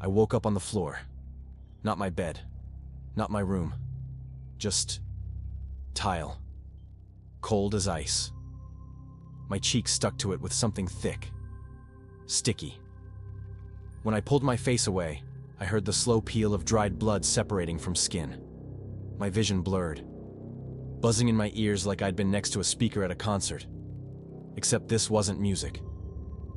woke up on the floor. Not my bed. Not my room. Just tile. Cold as ice. My cheek stuck to it with something thick. Sticky. When I pulled my face away, I heard the slow peel of dried blood separating from skin. My vision blurred, buzzing in my ears like I'd been next to a speaker at a concert. Except this wasn't music.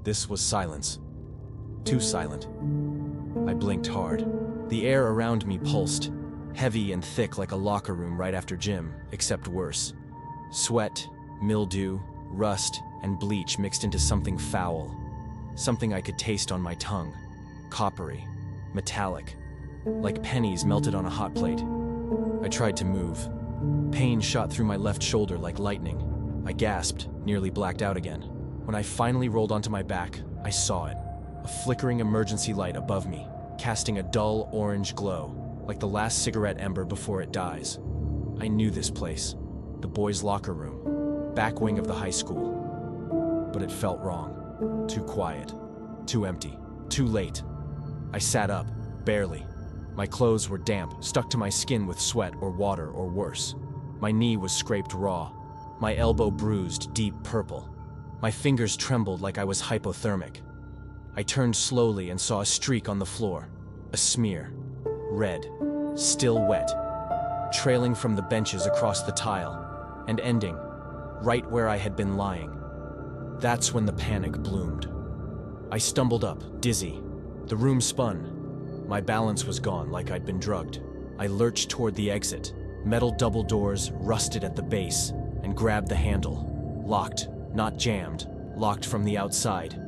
This was silence. Too silent. I blinked hard. The air around me pulsed, heavy and thick like a locker room right after gym, except worse. Sweat, mildew, rust, and bleach mixed into something foul. Something I could taste on my tongue. Coppery, metallic, like pennies melted on a hot plate. I tried to move. Pain shot through my left shoulder like lightning. I gasped, nearly blacked out again. When I finally rolled onto my back, I saw it. A flickering emergency light above me, casting a dull orange glow, like the last cigarette ember before it dies. I knew this place. The boys' locker room. Back wing of the high school. But it felt wrong. Too quiet. Too empty. Too late. I sat up, barely. My clothes were damp, stuck to my skin with sweat or water or worse. My knee was scraped raw. My elbow bruised, deep purple. My fingers trembled like I was hypothermic. I turned slowly and saw a streak on the floor. A smear. Red. Still wet. Trailing from the benches across the tile. And ending, right where I had been lying. That's when the panic bloomed. I stumbled up, dizzy. The room spun. My balance was gone like I'd been drugged. I lurched toward the exit. Metal double doors rusted at the base, and grabbed the handle. Locked, not jammed, locked from the outside.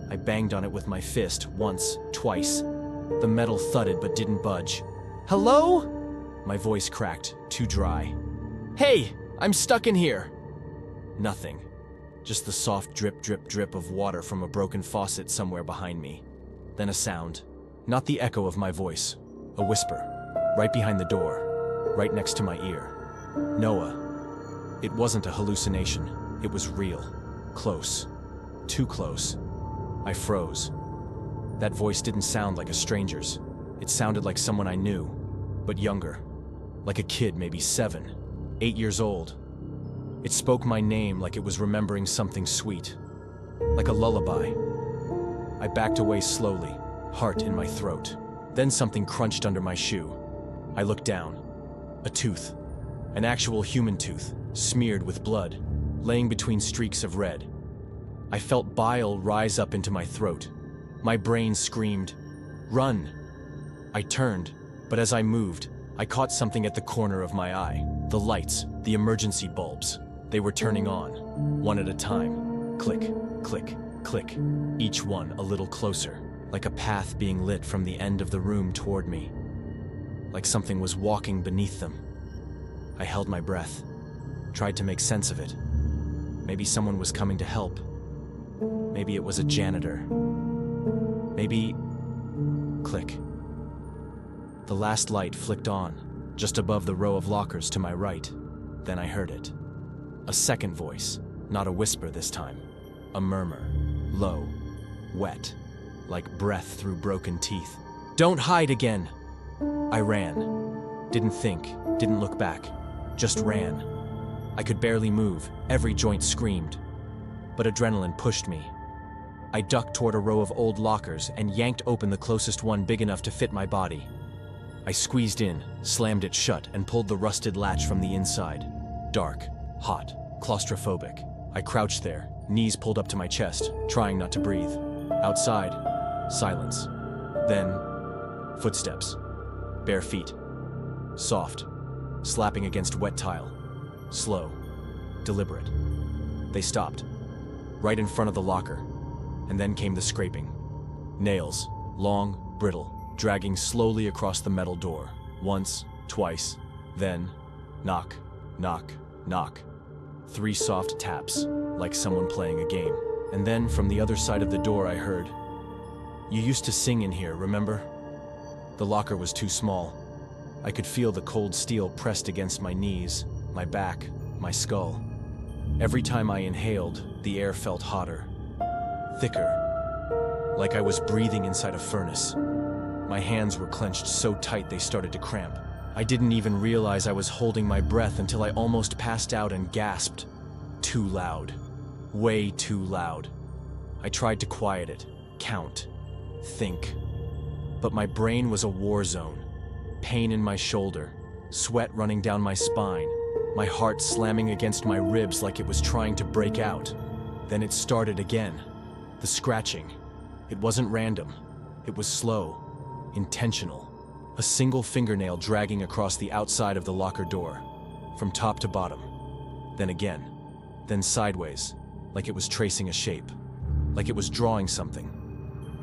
I banged on it with my fist once, twice. The metal thudded but didn't budge. "Hello?" My voice cracked, too dry. "Hey, I'm stuck in here." Nothing. Just the soft drip, drip, drip of water from a broken faucet somewhere behind me. Then a sound. Not the echo of my voice. A whisper. Right behind the door. Right next to my ear. "Noah." It wasn't a hallucination. It was real. Close. Too close. I froze. That voice didn't sound like a stranger's. It sounded like someone I knew, but younger. Like a kid, maybe 7, 8 years old. It spoke my name like it was remembering something sweet. Like a lullaby. I backed away slowly, heart in my throat. Then something crunched under my shoe. I looked down. A tooth. An actual human tooth, smeared with blood, laying between streaks of red. I felt bile rise up into my throat. My brain screamed, "Run!" I turned, but as I moved, I caught something at the corner of my eye. The lights, the emergency bulbs. They were turning on, one at a time. Click, click, click. Each one a little closer, like a path being lit from the end of the room toward me. Like something was walking beneath them. I held my breath, tried to make sense of it. Maybe someone was coming to help. Maybe it was a janitor. Maybe... Click. The last light flicked on, just above the row of lockers to my right. Then I heard it. A second voice, not a whisper this time. A murmur, low, wet, like breath through broken teeth. "Don't hide again!" I ran. Didn't think, didn't look back, just ran. I could barely move, every joint screamed. But adrenaline pushed me. I ducked toward a row of old lockers and yanked open the closest one big enough to fit my body. I squeezed in, slammed it shut, and pulled the rusted latch from the inside. Dark, hot, claustrophobic. I crouched there, knees pulled up to my chest, trying not to breathe. Outside, silence. Then, footsteps. Bare feet. Soft, slapping against wet tile. Slow, deliberate. They stopped, right in front of the locker, and then came the scraping. Nails, long, brittle, dragging slowly across the metal door. Once, twice, then, knock, knock, knock. 3 soft taps, like someone playing a game. And then, from the other side of the door, I heard, "You used to sing in here, remember?" The locker was too small. I could feel the cold steel pressed against my knees, my back, my skull. Every time I inhaled, the air felt hotter, thicker, like I was breathing inside a furnace. My hands were clenched so tight they started to cramp. I didn't even realize I was holding my breath until I almost passed out and gasped. Too loud. Way too loud. I tried to quiet it, count, think. But my brain was a war zone. Pain in my shoulder, sweat running down my spine, my heart slamming against my ribs like it was trying to break out. Then it started again. The scratching. It wasn't random. It was slow, intentional. A single fingernail dragging across the outside of the locker door, from top to bottom. Then again. Then sideways, like it was tracing a shape. Like it was drawing something.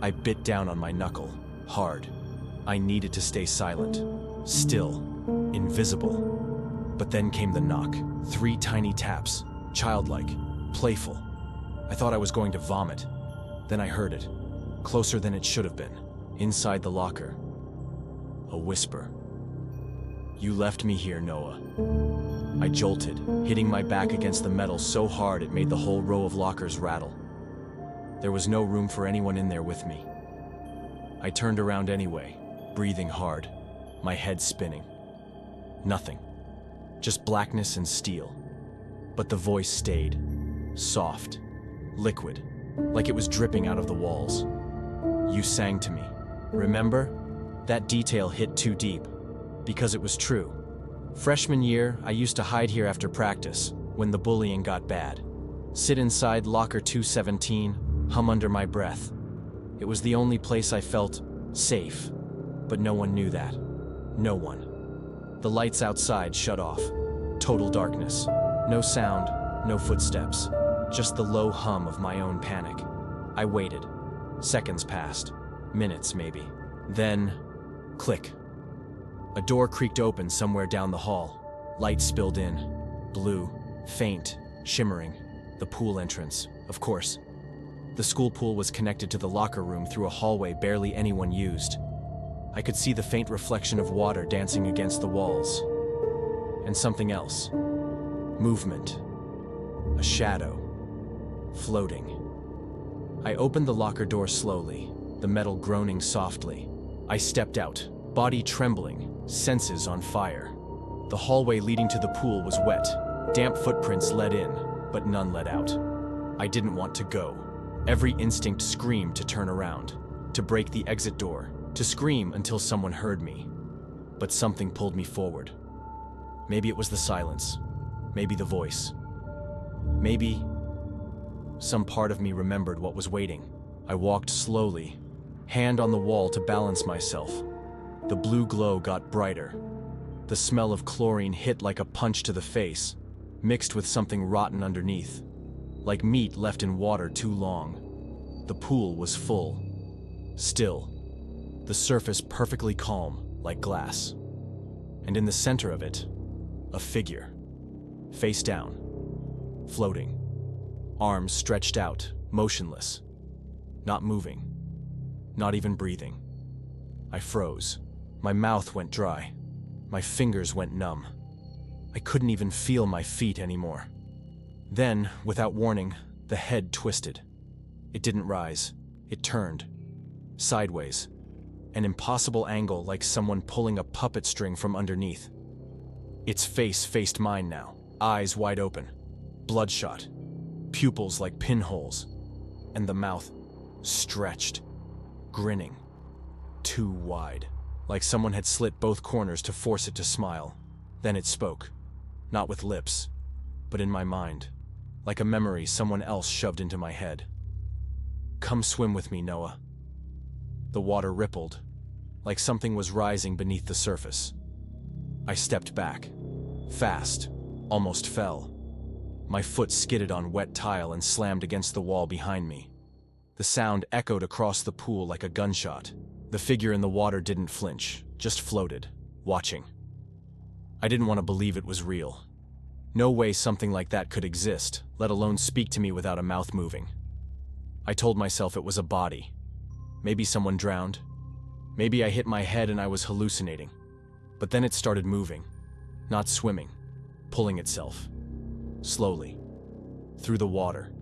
I bit down on my knuckle, hard. I needed to stay silent, still, invisible. But then came the knock. 3 tiny taps, childlike, playful. I thought I was going to vomit. Then I heard it, closer than it should have been, inside the locker. A whisper. "You left me here, Noah." I jolted, hitting my back against the metal so hard it made the whole row of lockers rattle. There was no room for anyone in there with me. I turned around anyway, breathing hard, my head spinning. Nothing. Just blackness and steel. But the voice stayed. Soft. Liquid. Like it was dripping out of the walls. "You sang to me. Remember?" That detail hit too deep. Because it was true. Freshman year, I used to hide here after practice, when the bullying got bad. Sit inside locker 217, hum under my breath. It was the only place I felt safe. But no one knew that. No one. The lights outside shut off. Total darkness. No sound, no footsteps. Just the low hum of my own panic. I waited. Seconds passed. Minutes, maybe. Then, click. A door creaked open somewhere down the hall. Light spilled in. Blue, faint, shimmering. The pool entrance, of course. The school pool was connected to the locker room through a hallway barely anyone used. I could see the faint reflection of water dancing against the walls. And something else. Movement. A shadow. Floating. I opened the locker door slowly, the metal groaning softly. I stepped out, body trembling, senses on fire. The hallway leading to the pool was wet. Damp footprints led in, but none led out. I didn't want to go. Every instinct screamed to turn around, to break the exit door, to scream until someone heard me. But something pulled me forward. Maybe it was the silence. Maybe the voice. Maybe some part of me remembered what was waiting. I walked slowly, hand on the wall to balance myself. The blue glow got brighter. The smell of chlorine hit like a punch to the face, mixed with something rotten underneath, like meat left in water too long. The pool was full, still, the surface perfectly calm, like glass. And in the center of it, a figure, face down, floating, arms stretched out, motionless, not moving, not even breathing. I froze. My mouth went dry. My fingers went numb. I couldn't even feel my feet anymore. Then, without warning, the head twisted. It didn't rise. It turned. Sideways. An impossible angle like someone pulling a puppet string from underneath. Its face faced mine now, eyes wide open, bloodshot, pupils like pinholes, and the mouth stretched, grinning, too wide, like someone had slit both corners to force it to smile. Then it spoke, not with lips, but in my mind, like a memory someone else shoved into my head. "Come swim with me, Noah." The water rippled, like something was rising beneath the surface. I stepped back, fast, almost fell. My foot skidded on wet tile and slammed against the wall behind me. The sound echoed across the pool like a gunshot. The figure in the water didn't flinch, just floated, watching. I didn't want to believe it was real. No way something like that could exist, let alone speak to me without a mouth moving. I told myself it was a body. Maybe someone drowned. Maybe I hit my head and I was hallucinating. But then it started moving, not swimming, pulling itself. Slowly, through the water.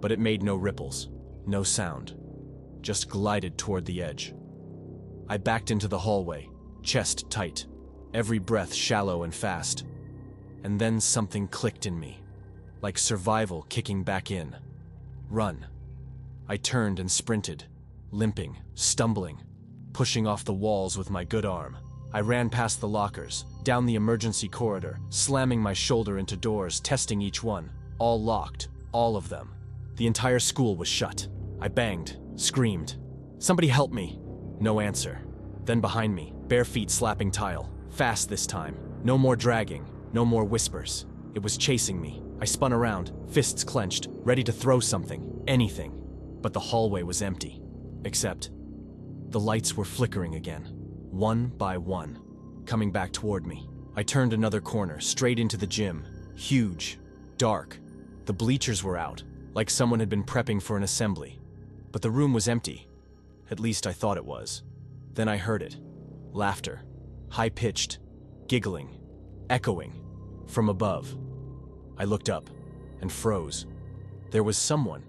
But it made no ripples, no sound, just glided toward the edge. I backed into the hallway, chest tight, every breath shallow and fast. And then something clicked in me, like survival kicking back in. Run. I turned and sprinted, limping, stumbling, pushing off the walls with my good arm. I ran past the lockers, down the emergency corridor, slamming my shoulder into doors, testing each one. All locked, all of them. The entire school was shut. I banged, screamed. "Somebody help me!" No answer. Then behind me, bare feet slapping tile. Fast this time. No more dragging, no more whispers. It was chasing me. I spun around, fists clenched, ready to throw something, anything. But the hallway was empty. Except the lights were flickering again, one by one, coming back toward me. I turned another corner, straight into the gym. Huge, dark. The bleachers were out, like someone had been prepping for an assembly. But the room was empty. At least I thought it was. Then I heard it. Laughter. High-pitched, giggling, echoing, from above. I looked up and froze. There was someone,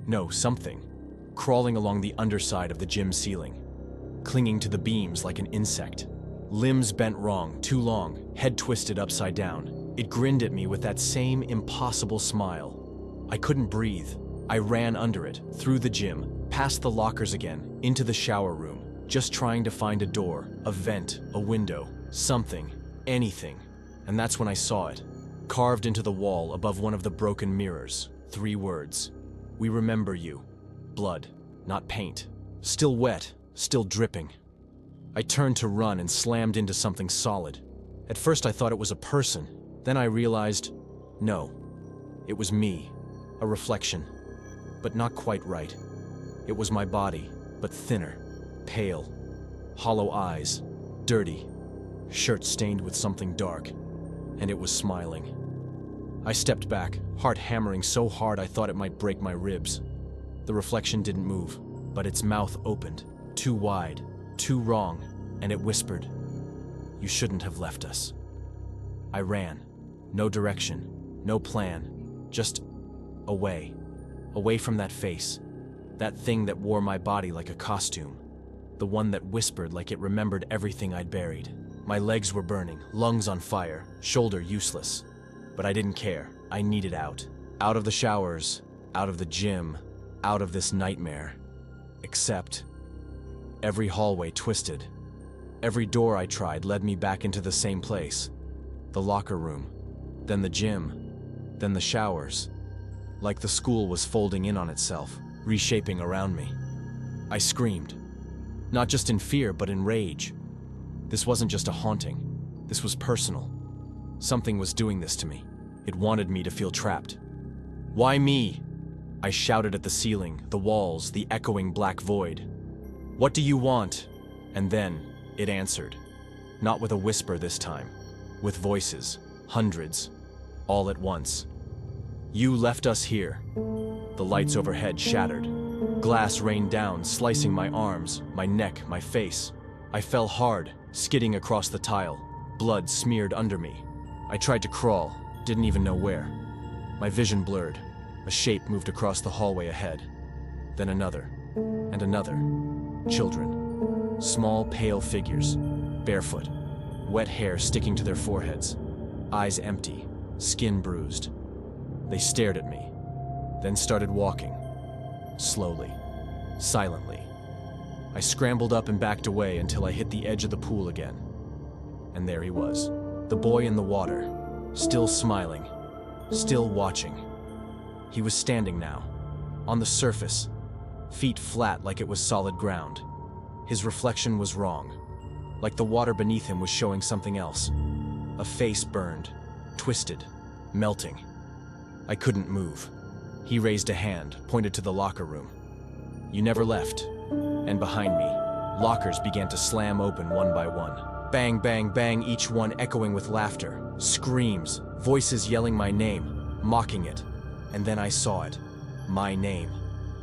no, something, crawling along the underside of the gym ceiling, clinging to the beams like an insect. Limbs bent wrong, too long, head twisted upside down. It grinned at me with that same impossible smile. I couldn't breathe. I ran under it, through the gym, past the lockers again, into the shower room, just trying to find a door, a vent, a window, something, anything. And that's when I saw it, carved into the wall above one of the broken mirrors. 3 words. "We remember you." Blood, not paint. Still wet, still dripping. I turned to run and slammed into something solid. At first I thought it was a person. Then I realized, no, it was me, a reflection. But not quite right. It was my body, but thinner, pale, hollow eyes, dirty, shirt stained with something dark, and it was smiling. I stepped back, heart hammering so hard I thought it might break my ribs. The reflection didn't move, but its mouth opened, too wide, too wrong, and it whispered, "You shouldn't have left us." I ran. No direction, no plan, just away. Away from that face, that thing that wore my body like a costume, the one that whispered like it remembered everything I'd buried. My legs were burning, lungs on fire, shoulder useless. But I didn't care. I needed out. Out of the showers, out of the gym, out of this nightmare. Except every hallway twisted. Every door I tried led me back into the same place. The locker room, then the gym, then the showers. Like the school was folding in on itself, reshaping around me. I screamed. Not just in fear, but in rage. This wasn't just a haunting. This was personal. Something was doing this to me. It wanted me to feel trapped. "Why me?" I shouted at the ceiling, the walls, the echoing black void. "What do you want?" And then it answered. Not with a whisper this time. With voices, hundreds, all at once. "You left us here." The lights overhead shattered. Glass rained down, slicing my arms, my neck, my face. I fell hard, skidding across the tile. Blood smeared under me. I tried to crawl, didn't even know where. My vision blurred. A shape moved across the hallway ahead. Then another, and another. Children. Small, pale figures. Barefoot. Wet hair sticking to their foreheads. Eyes empty, skin bruised. They stared at me, then started walking. Slowly, silently. I scrambled up and backed away until I hit the edge of the pool again. And there he was, the boy in the water, still smiling, still watching. He was standing now, on the surface, feet flat like it was solid ground. His reflection was wrong, like the water beneath him was showing something else. A face burned, twisted, melting. I couldn't move. He raised a hand, pointed to the locker room. "You never left." And behind me, lockers began to slam open one by one. Bang, bang, bang, each one echoing with laughter, screams, voices yelling my name, mocking it. And then I saw it. My name,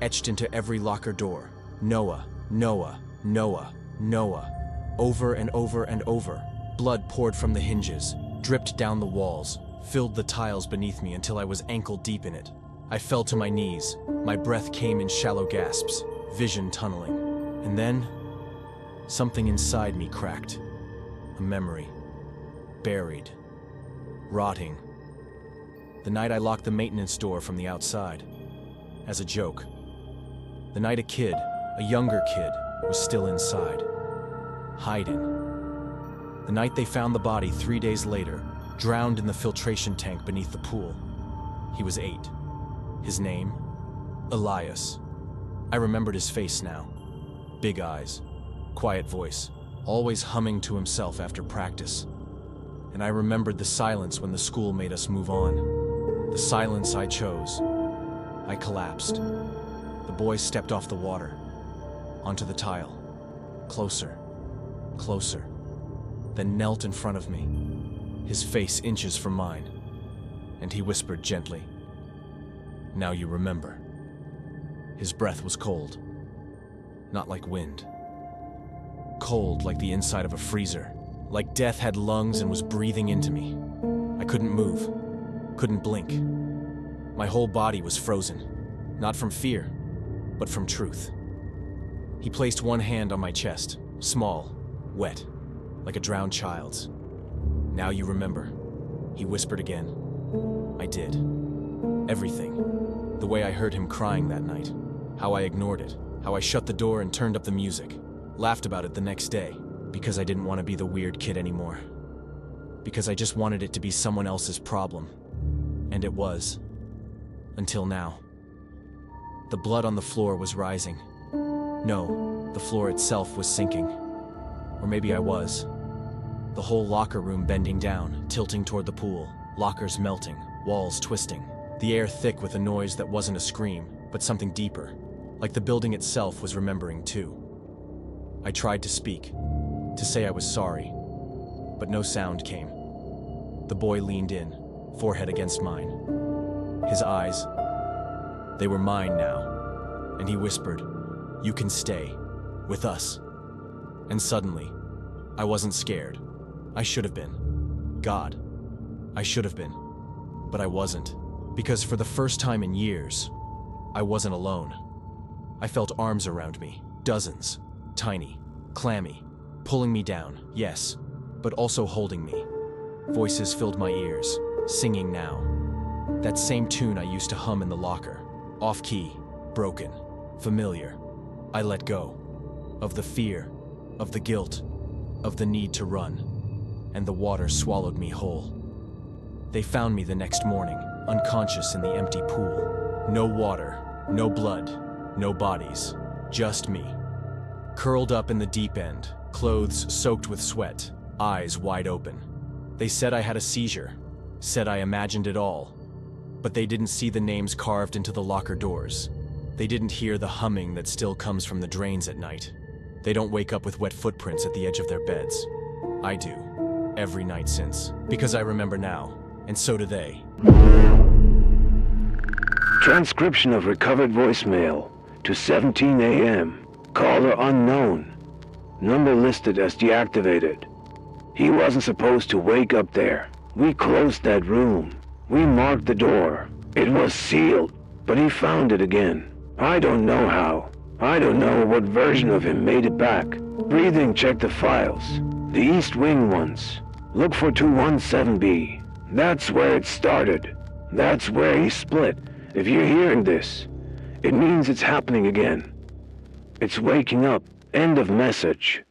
etched into every locker door. Noah, Noah, Noah, Noah. Over and over and over. Blood poured from the hinges, dripped down the walls, filled the tiles beneath me until I was ankle deep in it. I fell to my knees. My breath came in shallow gasps, vision tunneling. And then, Something inside me cracked. A memory. Buried. Rotting. The night I locked the maintenance door from the outside. As a joke. The night a younger kid, was still inside. Hiding. The night they found the body 3 days later, drowned in the filtration tank beneath the pool. He was 8. His name? Elias. I remembered his face now. Big eyes. Quiet voice. Always humming to himself after practice. And I remembered the silence when the school made us move on. The silence I chose. I collapsed. The boy stepped off the water. Onto the tile. Closer. Closer. Then knelt in front of me. His face inches from mine. And he whispered gently, "Now you remember." His breath was cold. Not like wind. Cold like the inside of a freezer. Like death had lungs and was breathing into me. I couldn't move. Couldn't blink. My whole body was frozen. Not from fear, but from truth. He placed one hand on my chest. Small. Wet. Like a drowned child's. "Now you remember," he whispered again. I did. Everything. The way I heard him crying that night. How I ignored it. How I shut the door and turned up the music. Laughed about it the next day. Because I didn't want to be the weird kid anymore. Because I just wanted it to be someone else's problem. And it was. Until now. The blood on the floor was rising. No, the floor itself was sinking. Or maybe I was. The whole locker room bending down, tilting toward the pool. Lockers melting, walls twisting. The air thick with a noise that wasn't a scream, but something deeper. Like the building itself was remembering too. I tried to speak. To say I was sorry. But no sound came. The boy leaned in, forehead against mine. His eyes. They were mine now. And he whispered, "You can stay. With us." And suddenly, I wasn't scared. I should have been. God. I should have been. But I wasn't. Because for the first time in years, I wasn't alone. I felt arms around me. Dozens. Tiny. Clammy. Pulling me down, yes. But also holding me. Voices filled my ears. Singing now. That same tune I used to hum in the locker. Off key. Broken. Familiar. I let go. Of the fear. Of the guilt. Of the need to run. And the water swallowed me whole. They found me the next morning, unconscious in the empty pool. No water, no blood, no bodies, just me. Curled up in the deep end, clothes soaked with sweat, eyes wide open. They said I had a seizure, said I imagined it all. But they didn't see the names carved into the locker doors. They didn't hear the humming that still comes from the drains at night. They don't wake up with wet footprints at the edge of their beds. I do. Every night since. Because I remember now. And so do they. Transcription of recovered voicemail to 17 a.m. Caller unknown. Number listed as deactivated. He wasn't supposed to wake up there. We closed that room. We marked the door. It was sealed, but he found it again. I don't know how. I don't know what version of him made it back. Breathing, check the files. The East Wing ones. Look for 217B. That's where it started. That's where he split. If you're hearing this, it means it's happening again. It's waking up. End of message.